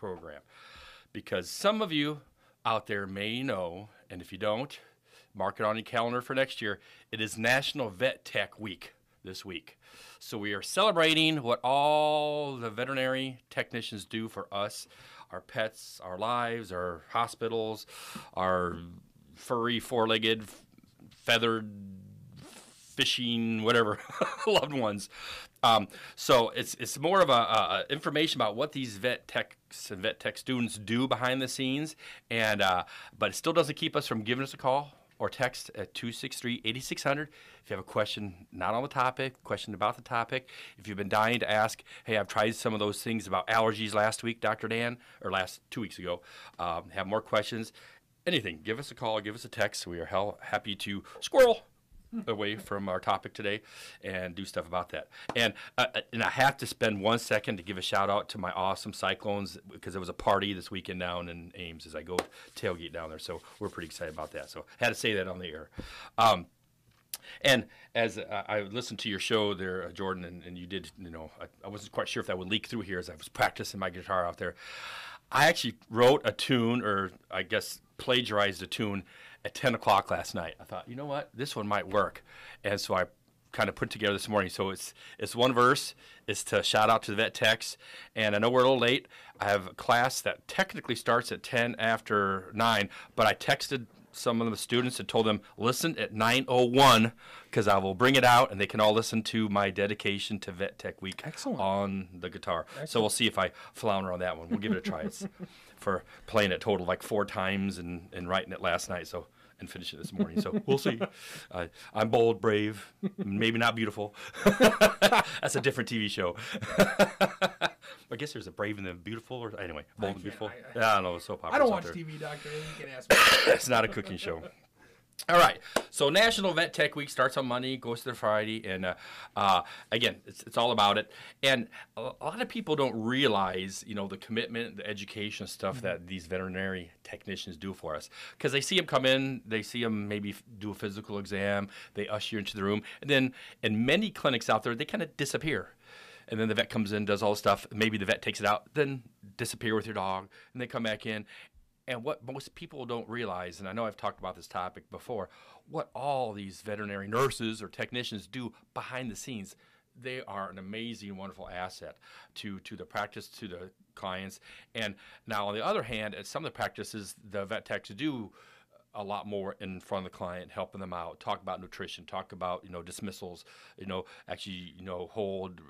program. Because some of you out there may know, and if you don't, mark it on your calendar for next year, it is National Vet Tech Week this week. So we are celebrating what all the veterinary technicians do for us, our pets, our lives, our hospitals, our furry, four-legged, feathered, fishing, whatever, loved ones. So it's more of a information about what these vet techs and vet tech students do behind the scenes, and but it still doesn't keep us from giving us a call or text at 263-8600 if you have a question not on the topic, question about the topic. If you've been dying to ask, hey, I've tried some of those things about allergies last week, Dr. Dan, or 2 weeks ago, have more questions, anything, give us a call, give us a text. We are happy to squirrel away from our topic today and do stuff about that. And I have to spend 1 second to give a shout out to my awesome Cyclones, because there was a party this weekend down in Ames as I go tailgate down there. So we're pretty excited about that. So I had to say that on the air. And as I listened to your show there, Jordan, and you did, I wasn't quite sure if that would leak through here as I was practicing my guitar out there. I actually wrote a tune, or I guess plagiarized a tune at 10 o'clock last night. I thought, you know what, this one might work. And so I kind of put together this morning. So it's one verse. It's to shout out to the vet techs. And I know we're a little late. I have a class that technically starts at 10 after 9, but I texted some of the students and told them, listen at 9:01, because I will bring it out and they can all listen to my dedication to Vet Tech Week. Excellent. On the guitar. Excellent. So we'll see if I flounder on that one. We'll give it a try. It's for playing it total like 4 times and writing it last night, and finishing it this morning. So we'll see. I'm bold, brave, maybe not beautiful. That's a different TV show. I guess there's a Brave and the Beautiful, or anyway, Bold and Beautiful. I don't know, soap operas. I don't out watch there. TV, Doctor. You can ask me. It's not a cooking show. All right, so National Vet Tech Week starts on Monday, goes to Friday, and again, it's all about it. And a lot of people don't realize, the commitment, the education stuff that these veterinary technicians do for us. Because they see them come in, they see them maybe do a physical exam, they usher you into the room, and then in many clinics out there, they kind of disappear. And then the vet comes in, does all the stuff, maybe the vet takes it out, then disappear with your dog, and they come back in. And what most people don't realize, and I know I've talked about this topic before, what all these veterinary nurses or technicians do behind the scenes, they are an amazing, wonderful asset to the practice, to the clients. And now, on the other hand, at some of the practices, the vet techs do a lot more in front of the client, helping them out, talk about nutrition, talk about, dismissals, hold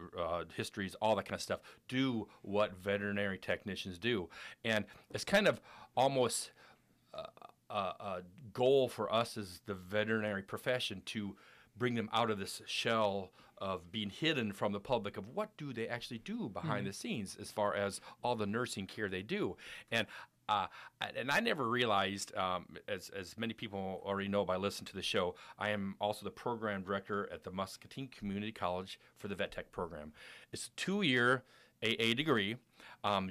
histories, all that kind of stuff. Do what veterinary technicians do. And it's kind of almost a goal for us as the veterinary profession to bring them out of this shell of being hidden from the public of what do they actually do behind the scenes as far as all the nursing care they do. And I never realized, as many people already know by listening to the show, I am also the program director at the Muscatine Community College for the Vet Tech program. It's a 2-year AA degree,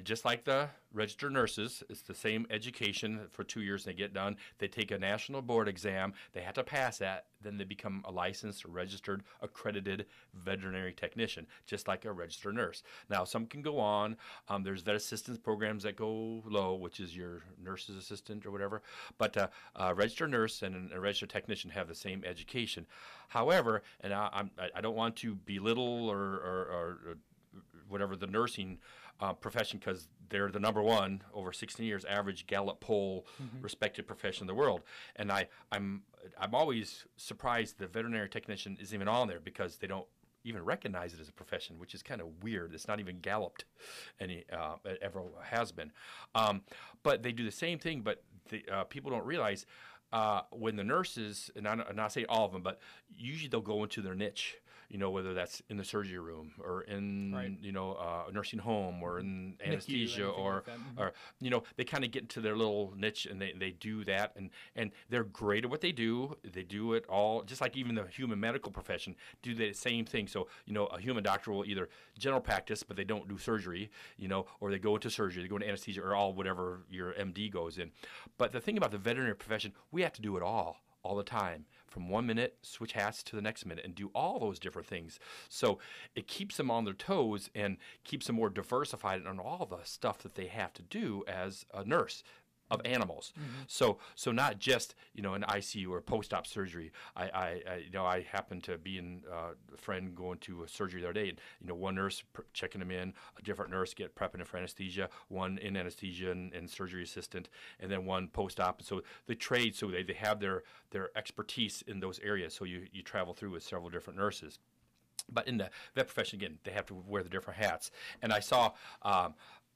just like the registered nurses. It's the same education for 2 years. They get done. They take a national board exam. They have to pass that. Then they become a licensed, registered, accredited veterinary technician, just like a registered nurse. Now, some can go on. There's vet assistance programs that go low, which is your nurse's assistant or whatever. But a registered nurse and a registered technician have the same education. However, and I don't want to belittle or whatever the nursing profession, because they're the number one over 16 years average Gallup poll respected profession in the world. And I'm always surprised the veterinary technician isn't even on there, because they don't even recognize it as a profession, which is kind of weird. It's not even Galluped ever has been. But they do the same thing, but people don't realize when the nurses, and I'm not saying all of them, but usually they'll go into their niche. Whether that's in the surgery room or in, a nursing home or in anesthesia or they kind of get into their little niche and they do that. And they're great at what they do. They do it all, just like even the human medical profession, do the same thing. So, a human doctor will either general practice, but they don't do surgery, or they go into surgery, they go into anesthesia or all whatever your MD goes in. But the thing about the veterinary profession, we have to do it all all the time. From 1 minute, switch hats to the next minute and do all those different things. So it keeps them on their toes and keeps them more diversified on all the stuff that they have to do as a nurse of animals. So not just, an ICU or post-op surgery. I happened to be in a friend going to a surgery the other day, and, one nurse checking him in, a different nurse prepping him for anesthesia, one in anesthesia and surgery assistant, and then one post-op. So they trade, so they have their expertise in those areas. So you travel through with several different nurses. But in the vet profession, again, they have to wear the different hats. And I saw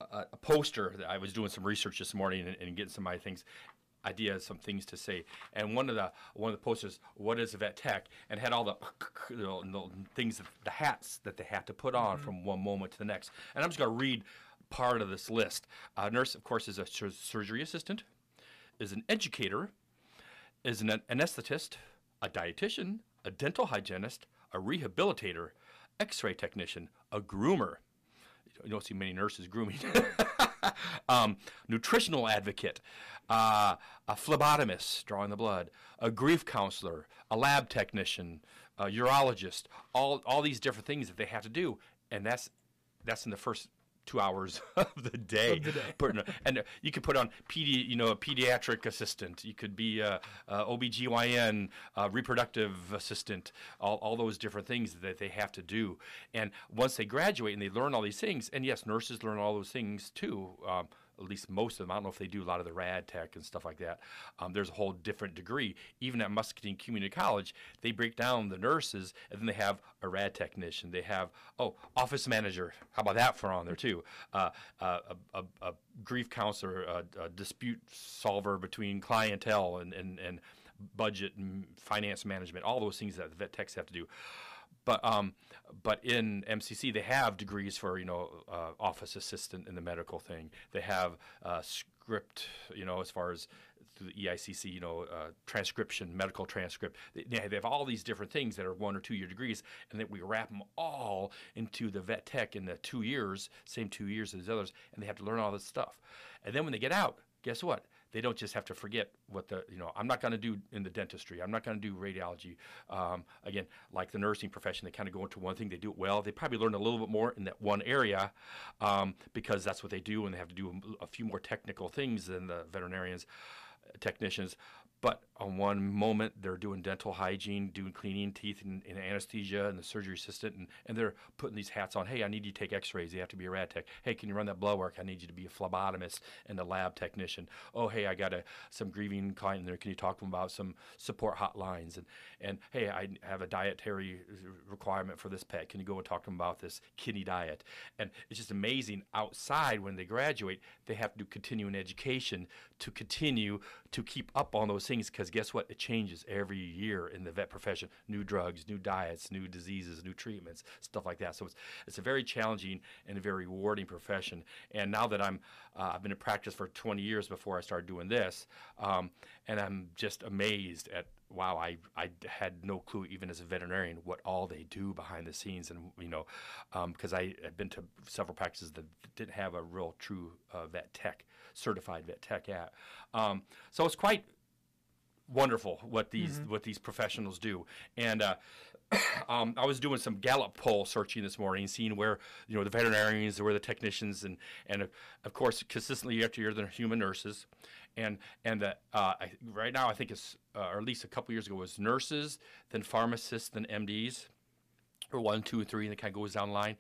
a poster that I was doing some research this morning and getting some of my ideas, some things to say. And one of the posters, what is a vet tech, and had all the things, the hats that they have to put on from one moment to the next. And I'm just going to read part of this list. A nurse, of course, is a surgery assistant, is an educator, is an anesthetist, a dietitian, a dental hygienist, a rehabilitator, x-ray technician, a groomer. You don't see many nurses grooming. Nutritional advocate, a phlebotomist, drawing the blood, a grief counselor, a lab technician, a urologist, all these different things that they have to do. And that's in the first 2 hours of the day. And you could put on a pediatric assistant. You could be a OBGYN, reproductive assistant, all those different things that they have to do. And once they graduate and they learn all these things, and yes, nurses learn all those things too, at least most of them. I don't know if they do a lot of the rad tech and stuff like that. There's a whole different degree. Even at Muscatine Community College, they break down the nurses, and then they have a rad technician. They have, office manager. How about that for on there too? A grief counselor, a dispute solver between clientele and budget and finance management, all those things that the vet techs have to do. But in MCC, they have degrees for, office assistant in the medical thing. They have script, as far as through the EICC, transcription, medical transcript. They have all these different things that are 1 or 2 year degrees, and then we wrap them all into the vet tech in the 2 years, same 2 years as the others, and they have to learn all this stuff. And then when they get out, guess what? They don't just have to forget what I'm not going to do in the dentistry. I'm not going to do radiology. Again, like the nursing profession, they kind of go into one thing. They do it well. They probably learn a little bit more in that one area because that's what they do, and they have to do a few more technical things than the veterinarians, technicians. But on one moment, they're doing dental hygiene, doing cleaning teeth in anesthesia, and the surgery assistant, and they're putting these hats on. Hey, I need you to take x-rays. You have to be a rad tech. Hey, can you run that blood work? I need you to be a phlebotomist and a lab technician. Oh, hey, I got some grieving client in there. Can you talk to them about some support hotlines? And hey, I have a dietary requirement for this pet. Can you go and talk to them about this kidney diet? And it's just amazing. Outside, when they graduate, they have to do continuing education to continue to keep up on those things, because guess what? It changes every year in the vet profession. New drugs, new diets, new diseases, new treatments, stuff like that. So it's a very challenging and a very rewarding profession. And now that I've been in practice for 20 years before I started doing this, and I'm just amazed at, wow, I had no clue, even as a veterinarian, what all they do behind the scenes. And, because I had been to several practices that didn't have a real true certified vet tech at. So it's quite wonderful what these professionals do. And I was doing some Gallup poll searching this morning, seeing where the veterinarians, where the technicians, and of course consistently year after year the human nurses, and right now I think it's or at least a couple years ago it was nurses, then pharmacists, then MDs, or 1, 2, 3, and it kind of goes down the line.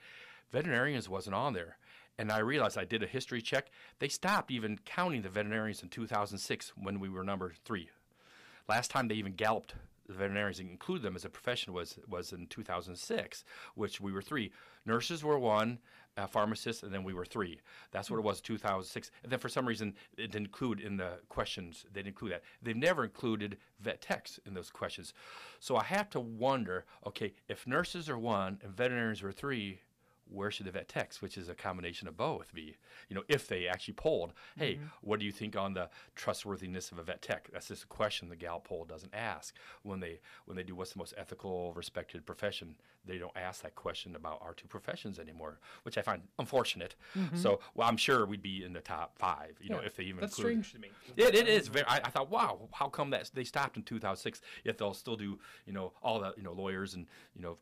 Veterinarians wasn't on there. And I realized, I did a history check, they stopped even counting the veterinarians in 2006 when we were number 3. Last time they even galloped the veterinarians and included them as a profession was in 2006, which we were 3. Nurses were 1, pharmacists, and then we were 3. That's what it was in 2006. And then for some reason, it didn't include in the questions, they didn't include that. They've never included vet techs in those questions. So I have to wonder, okay, if nurses are 1 and veterinarians are 3, where should the vet techs, which is a combination of both, be? If they actually polled, hey, what do you think on the trustworthiness of a vet tech? That's just a question the Gallup poll doesn't ask. When they do what's the most ethical, respected profession, they don't ask that question about our two professions anymore, which I find unfortunate. So, I'm sure we'd be in the top 5, if they even That's include. strange to me. It is very. I thought, wow, how come that they stopped in 2006? Yet they'll still do, all the, lawyers and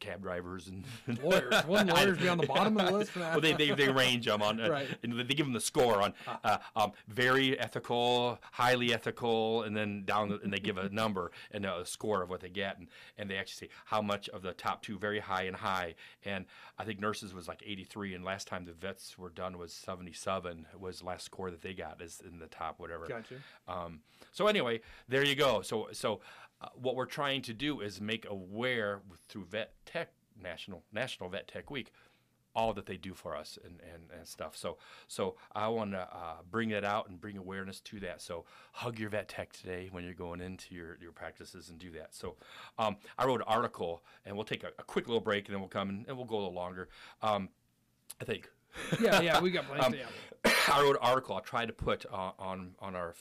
cab drivers and Lawyers. Wouldn't lawyers be on the bottom of the list for that? well, they range them on, Right. and they give them the score on very ethical, highly ethical, and then and they give a number and a score of what they get, and they actually say how much of the top 2 very high and high, and I think nurses was like 83, and last time the vets were done was 77 was the last score that they got is in the top whatever. Gotcha. So anyway, there you go. So what we're trying to do is make aware through Vet Tech National Vet Tech Week, all that they do for us and stuff. So I want to bring that out and bring awareness to that. So hug your vet tech today when you're going into your practices and do that. So I wrote an article, and we'll take a quick little break, and then we'll come and we'll go a little longer. I think. Yeah, we got plenty. I wrote an article. I tried to put on our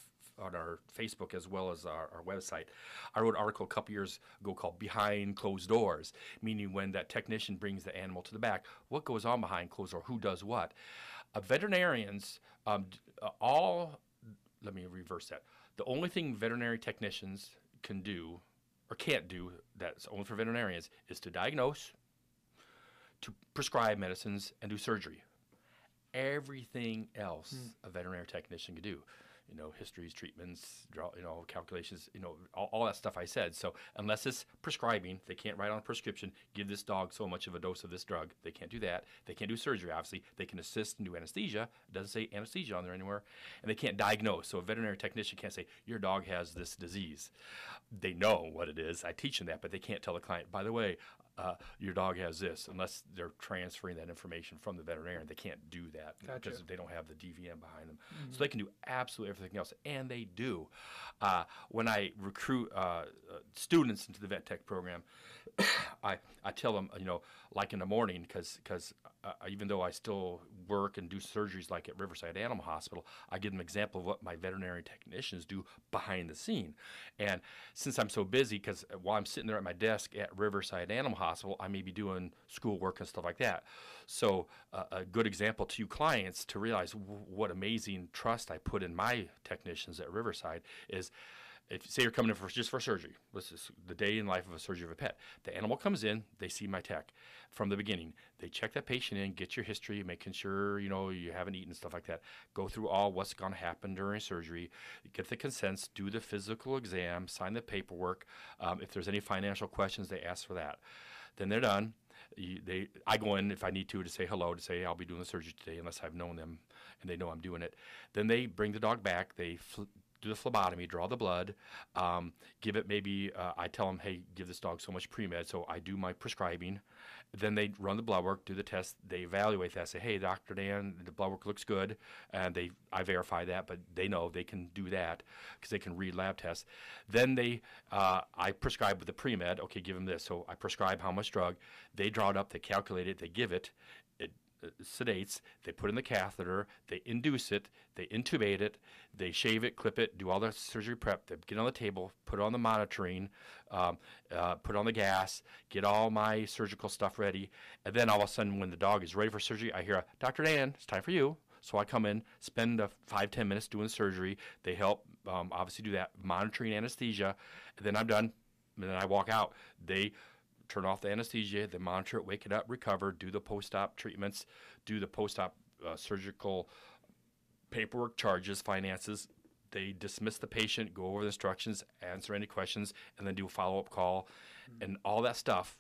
Facebook as well as our website. I wrote an article a couple years ago called Behind Closed Doors, meaning when that technician brings the animal to the back, what goes on behind closed doors, who does what. Veterinarians, let me reverse that. The only thing veterinary technicians can do or can't do that's only for veterinarians is to diagnose, to prescribe medicines, and do surgery. Everything else a veterinary technician can do. Histories, treatments, calculations, all that stuff I said. So unless it's prescribing, they can't write on a prescription, give this dog so much of a dose of this drug. They can't do that. They can't do surgery, obviously. They can assist and do anesthesia. It doesn't say anesthesia on there anywhere. And they can't diagnose. So a veterinary technician can't say, your dog has this disease. They know what it is. I teach them that, but they can't tell the client, by the way, your dog has this, unless they're transferring that information from the veterinarian. They can't do that because they don't have the DVM behind them. So they can do absolutely everything else, and they do. When I recruit students into the vet tech program, I tell them, like in the morning, because even though I still work and do surgeries like at Riverside Animal Hospital, I give them an example of what my veterinary technicians do behind the scene. And since I'm so busy, because while I'm sitting there at my desk at Riverside Animal Hospital, I may be doing schoolwork and stuff like that. So a good example to you clients to realize what amazing trust I put in my technicians at Riverside is, if say you're coming in just for surgery, this is the day in life of a surgery of a pet. The animal comes in, they see my tech from the beginning. They check that patient in, get your history, making sure you haven't eaten, stuff like that. Go through all what's going to happen during surgery, get the consents, do the physical exam, sign the paperwork. If there's any financial questions, they ask for that. Then they're done. I go in if I need to say hello, to say, hey, I'll be doing the surgery today, unless I've known them and they know I'm doing it. Then they bring the dog back. They do the phlebotomy, draw the blood, give it maybe, I tell them, hey, give this dog so much pre-med, so I do my prescribing. Then they run the blood work, do the test, they evaluate that, say, hey, Dr. Dan, the blood work looks good, and I verify that, but they know they can do that because they can read lab tests. Then I prescribe with the pre-med, okay, give them this. So I prescribe how much drug, they draw it up, they calculate it, they give it, sedates, they put in the catheter, they induce it, they intubate it, they shave it, clip it, do all the surgery prep, they get on the table, put on the monitoring, put on the gas, get all my surgical stuff ready, and then all of a sudden when the dog is ready for surgery, I hear, Dr. Dan, it's time for you. So I come in, spend 5-10 minutes doing the surgery. They help obviously do that, monitoring anesthesia, and then I'm done, and then I walk out. They turn off the anesthesia, they monitor it, wake it up, recover, do the post-op treatments, do the post-op surgical paperwork, charges, finances. They dismiss the patient, go over the instructions, answer any questions, and then do a follow-up call, and all that stuff,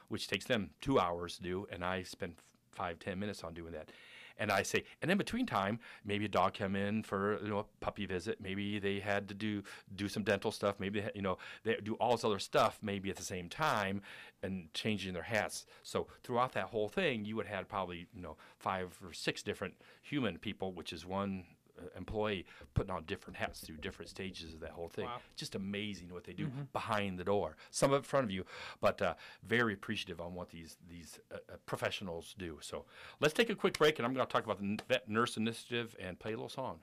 which takes them 2 hours to do, and I spend 5-10 minutes on doing that. And I say, and in between time, maybe a dog come in for a puppy visit. Maybe they had to do some dental stuff. Maybe they do all this other stuff maybe at the same time, and changing their hats. So throughout that whole thing, you would have probably 5 or 6 different human people, which is one employee putting on different hats through different stages of that whole thing. Wow. Just amazing what they do behind the door. Some of it in front of you, but very appreciative on what these professionals do. So let's take a quick break, and I'm going to talk about the Vet Nurse Initiative and play a little song.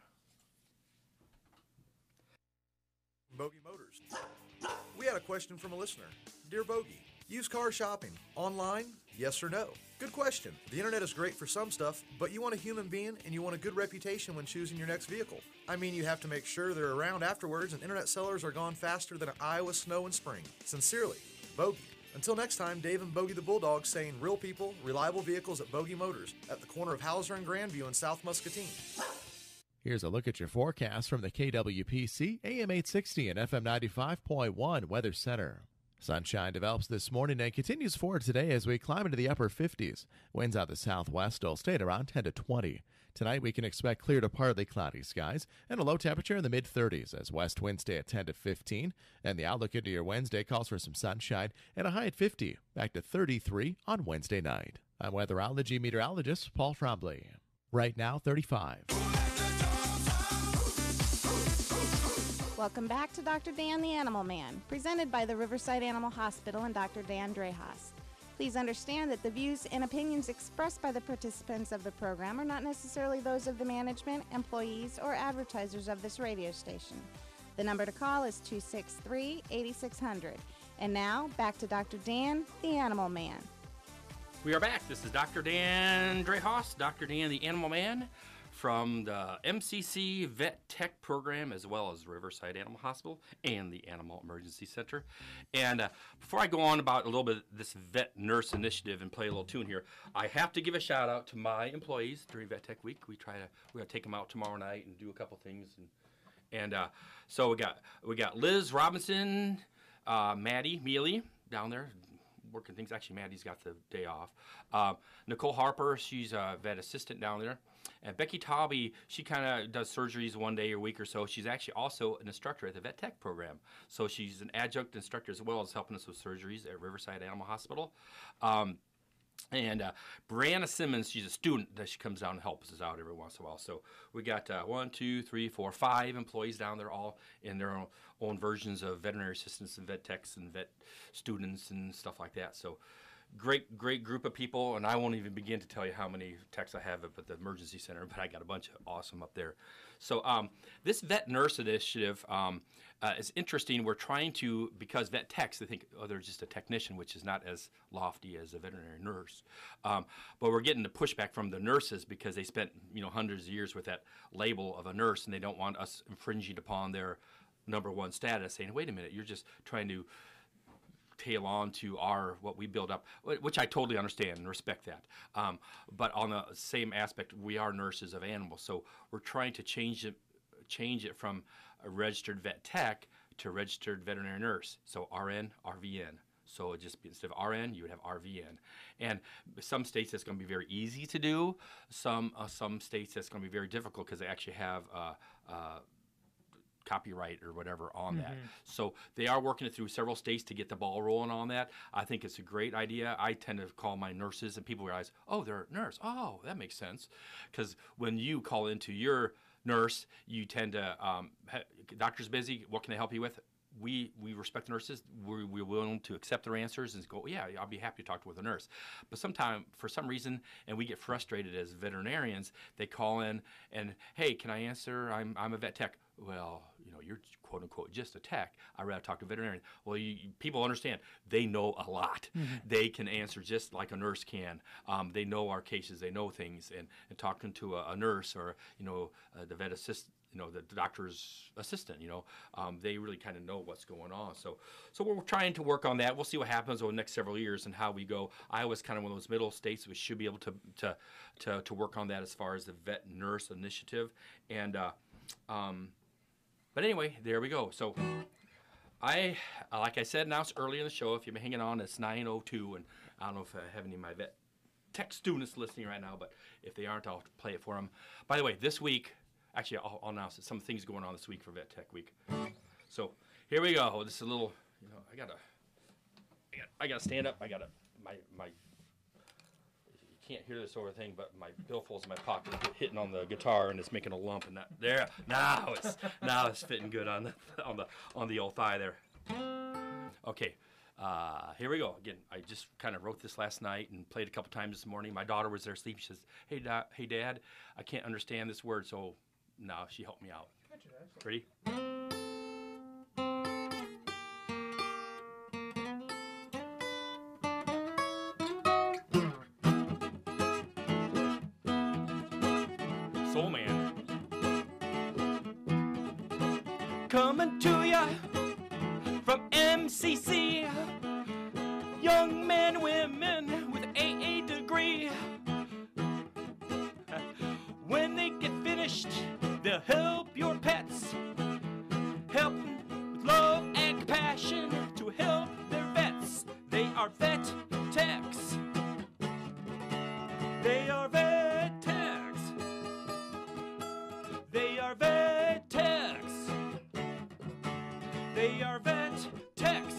Bogey Motors. We had a question from a listener. Dear Bogey, used car shopping, online, yes or no? Good question. The internet is great for some stuff, but you want a human being and you want a good reputation when choosing your next vehicle. I mean, you have to make sure they're around afterwards, and internet sellers are gone faster than an Iowa snow in spring. Sincerely, Bogey. Until next time, Dave and Bogey the Bulldog saying real people, reliable vehicles at Bogey Motors at the corner of Hauser and Grandview in South Muscatine. Here's a look at your forecast from the KWPC AM 860 and FM 95.1 Weather Center. Sunshine develops this morning and continues forward today as we climb into the upper 50s. Winds out the southwest will stay at around 10 to 20. Tonight we can expect clear to partly cloudy skies and a low temperature in the mid-30s as west winds stay at 10 to 15. And the outlook into your Wednesday calls for some sunshine and a high at 50, back to 33 on Wednesday night. I'm weatherology meteorologist Paul Trombley. Right now, 35. Welcome back to Dr. Dan the Animal Man, presented by the Riverside Animal Hospital and Dr. Dan Drehas. Please understand that the views and opinions expressed by the participants of the program are not necessarily those of the management, employees, or advertisers of this radio station. The number to call is 263-8600. And now, back to Dr. Dan the Animal Man. We are back. This is Dr. Dan Drehas, Dr. Dan the Animal Man, from the MCC Vet Tech program, as well as Riverside Animal Hospital and the Animal Emergency Center. And before I go on about a little bit of this Vet Nurse Initiative and play a little tune here, I have to give a shout out to my employees during Vet Tech Week. We're gonna take them out tomorrow night and do a couple things. And so we got Liz Robinson, Maddie Mealy down there working things. Actually, Maddie's got the day off. Nicole Harper, she's a vet assistant down there. And Becky Taube, she kind of does surgeries one day a week or so. She's actually also an instructor at the Vet Tech program. So she's an adjunct instructor as well as helping us with surgeries at Riverside Animal Hospital. And Brianna Simmons, she's a student that she comes down and helps us out every once in a while. So we got 1, 2, 3, 4, 5 employees down there, all in their own versions of veterinary assistants and vet techs and vet students and stuff like that. So great group of people, and I won't even begin to tell you how many techs I have up at the emergency center, but I got a bunch of awesome up there. So this Vet Nurse Initiative is interesting. We're trying to, because vet techs, they think, oh, they're just a technician, which is not as lofty as a veterinary nurse. But we're getting the pushback from the nurses because they spent hundreds of years with that label of a nurse, and they don't want us infringing upon their number one status, saying, wait a minute, you're just trying to tail on to what we build up, which I totally understand and respect that. But on the same aspect, we are nurses of animals, so we're trying to change it from a registered vet tech to registered veterinary nurse. So RN, RVN. So it just be, instead of RN, you would have RVN. And some states that's going to be very easy to do. Some states that's going to be very difficult because they actually have copyright or whatever on that. So they are working it through several states to get the ball rolling on that. I think it's a great idea. I tend to call my nurses, and people realize, oh, they're a nurse. Oh, that makes sense. Because when you call into your nurse, you tend to, doctor's busy, what can I help you with? We respect the nurses. We're willing to accept their answers and go, yeah, I'll be happy to talk with a nurse. But sometimes, for some reason, and we get frustrated as veterinarians, they call in and, hey, can I answer? I'm a vet tech. Well, you're quote unquote just a tech. I'd rather talk to a veterinarian. Well, people understand. They know a lot. They can answer just like a nurse can. They know our cases. They know things. And talking to a nurse or the vet assistant, the doctor's assistant, they really kind of know what's going on. So we're trying to work on that. We'll see what happens over the next several years and how we go. Iowa's kind of one of those middle states. We should be able to work on that as far as the Vet Nurse Initiative. And but anyway, there we go. So like I said, announced earlier in the show, if you've been hanging on, it's 9:02, and I don't know if I have any of my vet tech students listening right now, but if they aren't, I'll play it for them. By the way, this week, actually, I'll announce some things going on this week for Vet Tech Week. So here we go. This is a little, I gotta stand up. I gotta, my, you can't hear this over thing, but my billfold's in my pocket, hitting on the guitar, and it's making a lump. And that there, now it's fitting good on the old thigh there. Okay, here we go again. I just kind of wrote this last night and played a couple times this morning. My daughter was there asleep. She says, "Hey, Dad, I can't understand this word." So now she helped me out. Ready? Soul Man. Coming to ya from MCC, young men, women with AA degree. When they get finished, they'll help your pets, help with love and compassion to help their vets. They are vet techs. They are vet techs. They are vet techs. They are vet techs.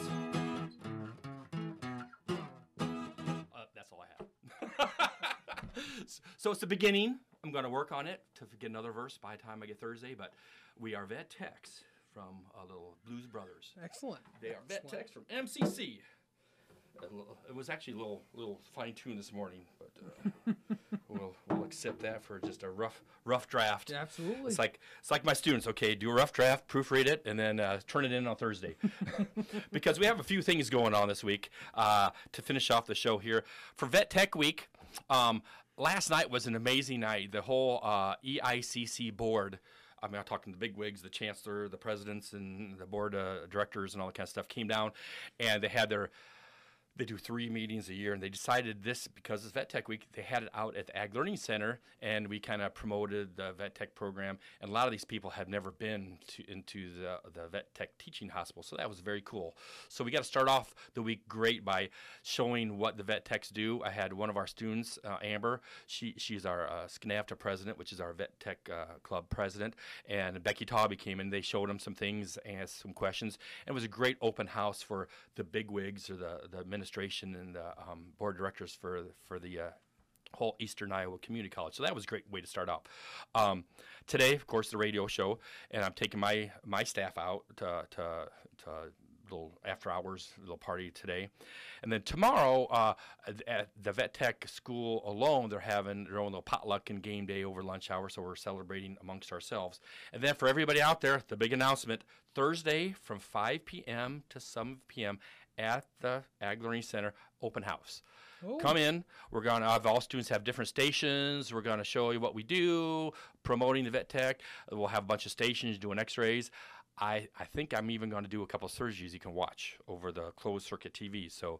That's all I have. So it's the beginning. I'm going to work on it to get another verse by the time I get Thursday, but we are vet techs from Little Blues Brothers. Excellent. They are vet techs from MCC. It was actually a little fine-tuned this morning, but we'll accept that for just a rough draft. Yeah, absolutely. It's like my students. Okay, do a rough draft, proofread it, and then turn it in on Thursday, because we have a few things going on this week to finish off the show here for Vet Tech Week. Last night was an amazing night. The whole EICC board. I mean, I'm talking the big wigs, the chancellor, the presidents, and the board of directors, and all that kind of stuff came down, and they do 3 meetings a year, and they decided this, because it's Vet Tech Week, they had it out at the Ag Learning Center, and we kind of promoted the Vet Tech program, and a lot of these people have never been into the Vet Tech teaching hospital, so that was very cool. So we got to start off the week great by showing what the Vet Techs do. I had one of our students, Amber, she's our SCNAFTA president, which is our Vet Tech Club president, and Becky Taube came in. They showed them some things, asked some questions, and it was a great open house for the big wigs or the administration and the board of directors for the whole Eastern Iowa Community College. So that was a great way to start off. Today, of course, the radio show, and I'm taking my staff out to little after hours little party today, and then tomorrow at the Vet Tech school alone, they're having their own little potluck and game day over lunch hour, so we're celebrating amongst ourselves. And then for everybody out there, the big announcement: Thursday from 5 p.m. to 7 p.m. at the Ag Learning Center, open house. Oh. Come in. We're going to have all students have different stations. We're going to show you what we do, promoting the Vet Tech. We'll have a bunch of stations doing x-rays. I think I'm even going to do a couple of surgeries you can watch over the closed circuit TV. So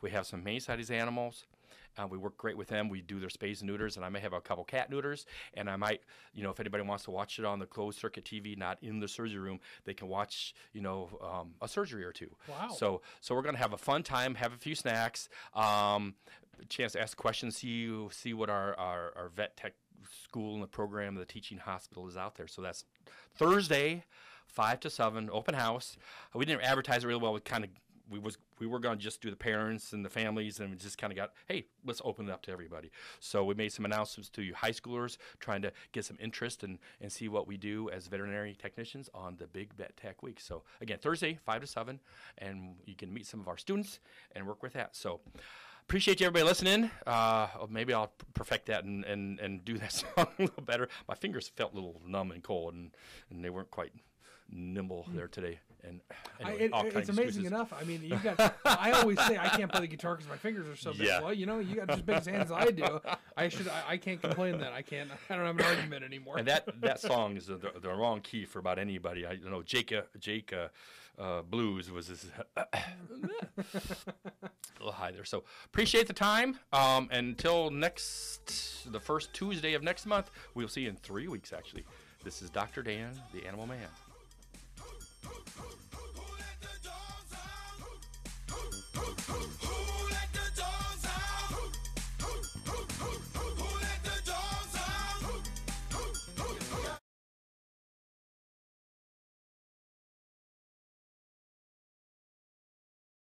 we have some main-sized animals. We work great with them. We do their spays and neuters, and I may have a couple cat neuters. And I might, if anybody wants to watch it on the closed circuit TV, not in the surgery room, they can watch, a surgery or two. Wow. So we're going to have a fun time, have a few snacks, a chance to ask questions, see what our Vet Tech school and the program of the teaching hospital is out there. So that's Thursday, 5 to 7, open house. We didn't advertise it really well. We were going to just do the parents and the families, and we just kind of got, hey, let's open it up to everybody. So we made some announcements to you high schoolers, trying to get some interest and see what we do as veterinary technicians on the big Vet Tech Week. So again, Thursday, 5 to 7, and you can meet some of our students and work with that. So appreciate you everybody listening. Maybe I'll perfect that and do that song a little better. My fingers felt a little numb and cold, and they weren't quite nimble there today. And anyway, it's amazing enough. I mean, you've got. I always say I can't play the guitar because my fingers are so big. Yeah. Well, you got just as big as I do. I can't complain that I can't. I don't have an argument anymore. And that song is the wrong key for about anybody. Jake Blues was his a little high there. So appreciate the time. Until the first Tuesday of next month, we'll see you in 3 weeks. Actually, this is Dr. Dan, the Animal Man.